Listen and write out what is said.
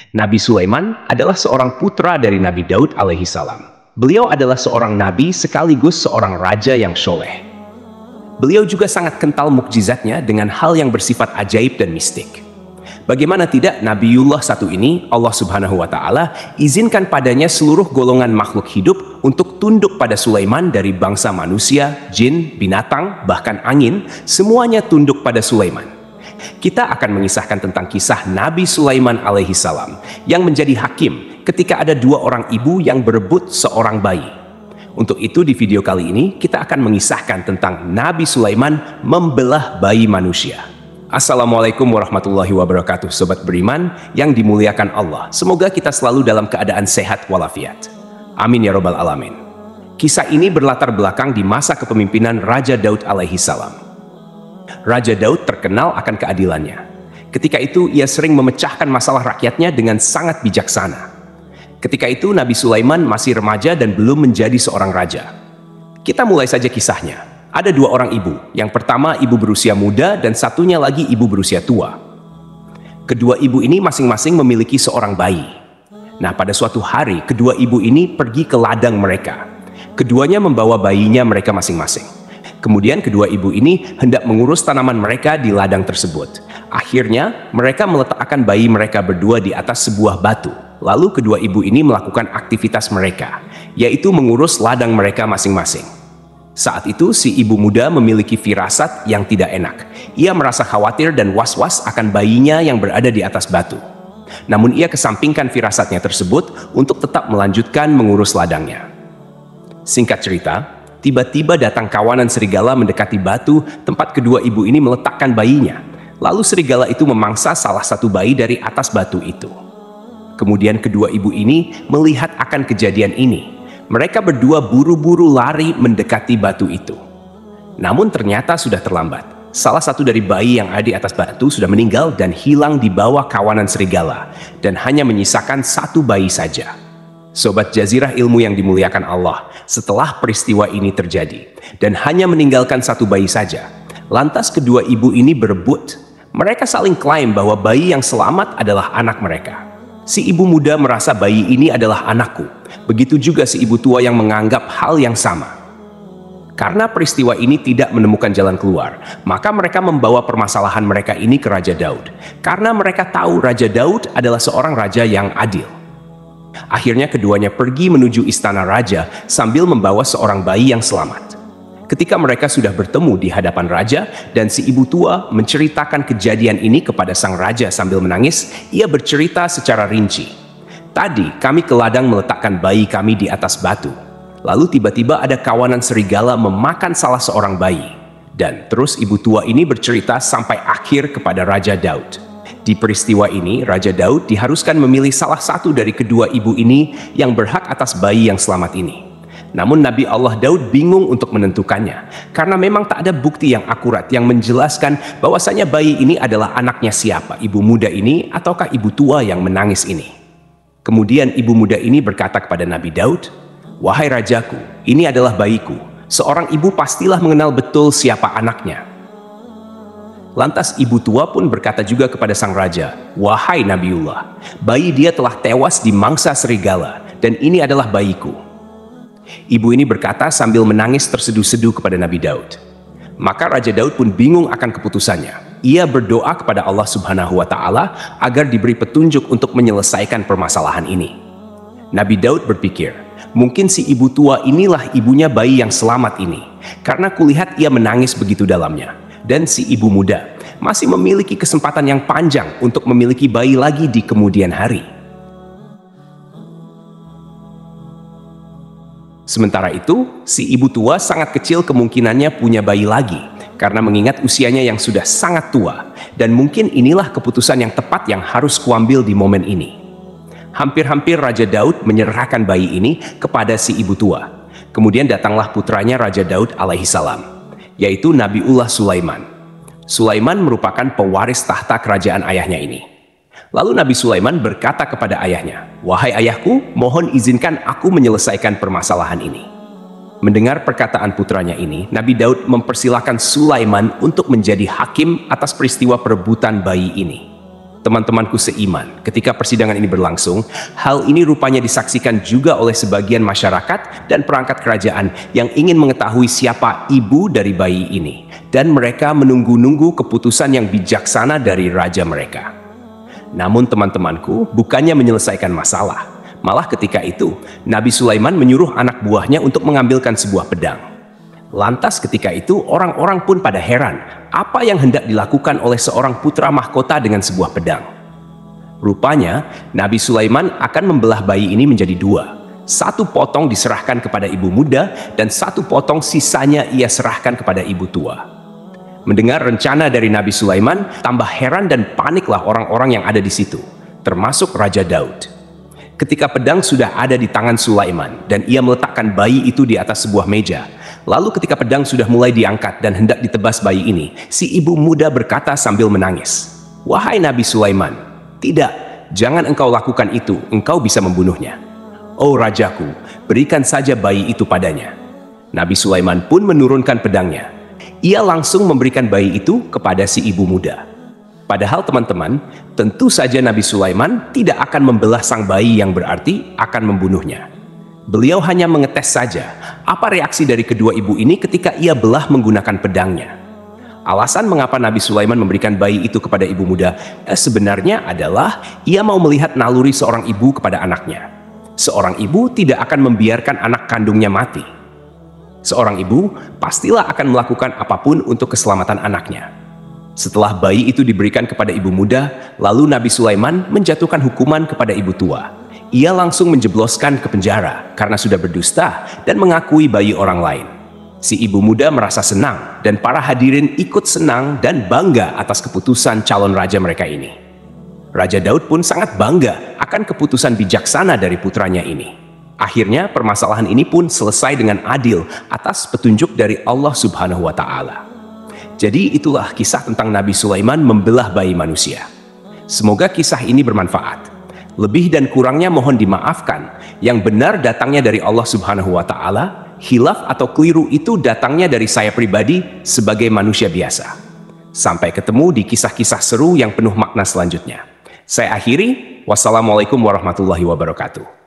Nabi Sulaiman adalah seorang putra dari Nabi Daud alaihi salam. Beliau adalah seorang nabi sekaligus seorang raja yang soleh. Beliau juga sangat kental mukjizatnya dengan hal yang bersifat ajaib dan mistik. Bagaimana tidak, Nabiullah satu ini Allah Subhanahu wa Ta'ala izinkan padanya seluruh golongan makhluk hidup untuk tunduk pada Sulaiman, dari bangsa manusia, jin, binatang, bahkan angin, semuanya tunduk pada Sulaiman. Kita akan mengisahkan tentang kisah Nabi Sulaiman alaihi salam yang menjadi hakim ketika ada dua orang ibu yang berebut seorang bayi. Untuk itu di video kali ini kita akan mengisahkan tentang Nabi Sulaiman membelah bayi manusia. Assalamualaikum warahmatullahi wabarakatuh, sobat beriman yang dimuliakan Allah. Semoga kita selalu dalam keadaan sehat walafiat. Amin ya robbal alamin. Kisah ini berlatar belakang di masa kepemimpinan Raja Daud alaihi salam. Raja Daud terkenal akan keadilannya. Ketika itu ia sering memecahkan masalah rakyatnya dengan sangat bijaksana. Ketika itu Nabi Sulaiman masih remaja dan belum menjadi seorang raja. Kita mulai saja kisahnya. Ada dua orang ibu. Yang pertama ibu berusia muda dan satunya lagi ibu berusia tua. Kedua ibu ini masing-masing memiliki seorang bayi. Nah, pada suatu hari kedua ibu ini pergi ke ladang mereka. Keduanya membawa bayinya mereka masing-masing. Kemudian kedua ibu ini hendak mengurus tanaman mereka di ladang tersebut. Akhirnya mereka meletakkan bayi mereka berdua di atas sebuah batu. Lalu kedua ibu ini melakukan aktivitas mereka, yaitu mengurus ladang mereka masing-masing. Saat itu si ibu muda memiliki firasat yang tidak enak. Ia merasa khawatir dan was-was akan bayinya yang berada di atas batu. Namun ia kesampingkan firasatnya tersebut untuk tetap melanjutkan mengurus ladangnya. Singkat cerita, tiba-tiba datang kawanan serigala mendekati batu tempat kedua ibu ini meletakkan bayinya. Lalu serigala itu memangsa salah satu bayi dari atas batu itu. Kemudian kedua ibu ini melihat akan kejadian ini. Mereka berdua buru-buru lari mendekati batu itu. Namun ternyata sudah terlambat. Salah satu dari bayi yang ada di atas batu sudah meninggal dan hilang di bawah kawanan serigala. Dan hanya menyisakan satu bayi saja. Sobat Jazirah ilmu yang dimuliakan Allah, setelah peristiwa ini terjadi dan hanya meninggalkan satu bayi saja, lantas kedua ibu ini berebut. Mereka saling klaim bahwa bayi yang selamat adalah anak mereka. Si ibu muda merasa bayi ini adalah anakku. Begitu juga si ibu tua yang menganggap hal yang sama. Karena peristiwa ini tidak menemukan jalan keluar, maka mereka membawa permasalahan mereka ini ke Raja Daud. Karena mereka tahu Raja Daud adalah seorang raja yang adil. Akhirnya keduanya pergi menuju istana raja sambil membawa seorang bayi yang selamat. Ketika mereka sudah bertemu di hadapan raja dan si ibu tua menceritakan kejadian ini kepada sang raja sambil menangis, ia bercerita secara rinci. Tadi kami ke ladang meletakkan bayi kami di atas batu. Lalu tiba-tiba ada kawanan serigala memakan salah seorang bayi. Dan terus ibu tua ini bercerita sampai akhir kepada Raja Daud. Di peristiwa ini, Raja Daud diharuskan memilih salah satu dari kedua ibu ini yang berhak atas bayi yang selamat ini. Namun Nabi Allah Daud bingung untuk menentukannya, karena memang tak ada bukti yang akurat yang menjelaskan bahwasanya bayi ini adalah anaknya siapa, ibu muda ini ataukah ibu tua yang menangis ini. Kemudian ibu muda ini berkata kepada Nabi Daud, "Wahai rajaku, ini adalah bayiku. Seorang ibu pastilah mengenal betul siapa anaknya." Lantas ibu tua pun berkata juga kepada sang raja, "Wahai Nabiullah, bayi dia telah tewas di mangsa serigala, dan ini adalah bayiku." Ibu ini berkata sambil menangis terseduh-seduh kepada Nabi Daud. Maka Raja Daud pun bingung akan keputusannya. Ia berdoa kepada Allah Subhanahu wa Ta'ala agar diberi petunjuk untuk menyelesaikan permasalahan ini. Nabi Daud berpikir, mungkin si ibu tua inilah ibunya bayi yang selamat ini, karena kulihat ia menangis begitu dalamnya. Dan si ibu muda masih memiliki kesempatan yang panjang untuk memiliki bayi lagi di kemudian hari. Sementara itu, si ibu tua sangat kecil kemungkinannya punya bayi lagi, karena mengingat usianya yang sudah sangat tua, dan mungkin inilah keputusan yang tepat yang harus kuambil di momen ini. Hampir-hampir Raja Daud menyerahkan bayi ini kepada si ibu tua. Kemudian datanglah putranya Raja Daud alaihi salam, yaitu Nabiullah Sulaiman. Sulaiman merupakan pewaris tahta kerajaan ayahnya ini. Lalu Nabi Sulaiman berkata kepada ayahnya, "Wahai ayahku, mohon izinkan aku menyelesaikan permasalahan ini." Mendengar perkataan putranya ini, Nabi Daud mempersilahkan Sulaiman untuk menjadi hakim atas peristiwa perebutan bayi ini. Teman-temanku seiman, ketika persidangan ini berlangsung, hal ini rupanya disaksikan juga oleh sebagian masyarakat dan perangkat kerajaan yang ingin mengetahui siapa ibu dari bayi ini. Dan mereka menunggu-nunggu keputusan yang bijaksana dari raja mereka. Namun teman-temanku, bukannya menyelesaikan masalah. Malah ketika itu, Nabi Sulaiman menyuruh anak buahnya untuk mengambilkan sebuah pedang. Lantas ketika itu orang-orang pun pada heran, apa yang hendak dilakukan oleh seorang putra mahkota dengan sebuah pedang. Rupanya, Nabi Sulaiman akan membelah bayi ini menjadi dua. Satu potong diserahkan kepada ibu muda, dan satu potong sisanya ia serahkan kepada ibu tua. Mendengar rencana dari Nabi Sulaiman, tambah heran dan paniklah orang-orang yang ada di situ, termasuk Raja Daud. Ketika pedang sudah ada di tangan Sulaiman, dan ia meletakkan bayi itu di atas sebuah meja, lalu ketika pedang sudah mulai diangkat dan hendak ditebas bayi ini, si ibu muda berkata sambil menangis, "Wahai Nabi Sulaiman, tidak, jangan engkau lakukan itu, engkau bisa membunuhnya. Oh rajaku, berikan saja bayi itu padanya." Nabi Sulaiman pun menurunkan pedangnya. Ia langsung memberikan bayi itu kepada si ibu muda. Padahal teman-teman, tentu saja Nabi Sulaiman tidak akan membelah sang bayi yang berarti akan membunuhnya. Beliau hanya mengetes saja apa reaksi dari kedua ibu ini ketika ia belah menggunakan pedangnya. Alasan mengapa Nabi Sulaiman memberikan bayi itu kepada ibu muda sebenarnya adalah ia mau melihat naluri seorang ibu kepada anaknya. Seorang ibu tidak akan membiarkan anak kandungnya mati. Seorang ibu pastilah akan melakukan apapun untuk keselamatan anaknya. Setelah bayi itu diberikan kepada ibu muda, lalu Nabi Sulaiman menjatuhkan hukuman kepada ibu tua. Ia langsung menjebloskan ke penjara karena sudah berdusta dan mengakui bayi orang lain. Si ibu muda merasa senang dan para hadirin ikut senang dan bangga atas keputusan calon raja mereka ini. Raja Daud pun sangat bangga akan keputusan bijaksana dari putranya ini. Akhirnya permasalahan ini pun selesai dengan adil atas petunjuk dari Allah Subhanahu wa Ta'ala. Jadi itulah kisah tentang Nabi Sulaiman membelah bayi manusia. Semoga kisah ini bermanfaat. Lebih dan kurangnya mohon dimaafkan. Yang benar datangnya dari Allah Subhanahu wa Ta'ala, hilaf atau keliru itu datangnya dari saya pribadi sebagai manusia biasa. Sampai ketemu di kisah-kisah seru yang penuh makna selanjutnya. Saya akhiri, wassalamualaikum warahmatullahi wabarakatuh.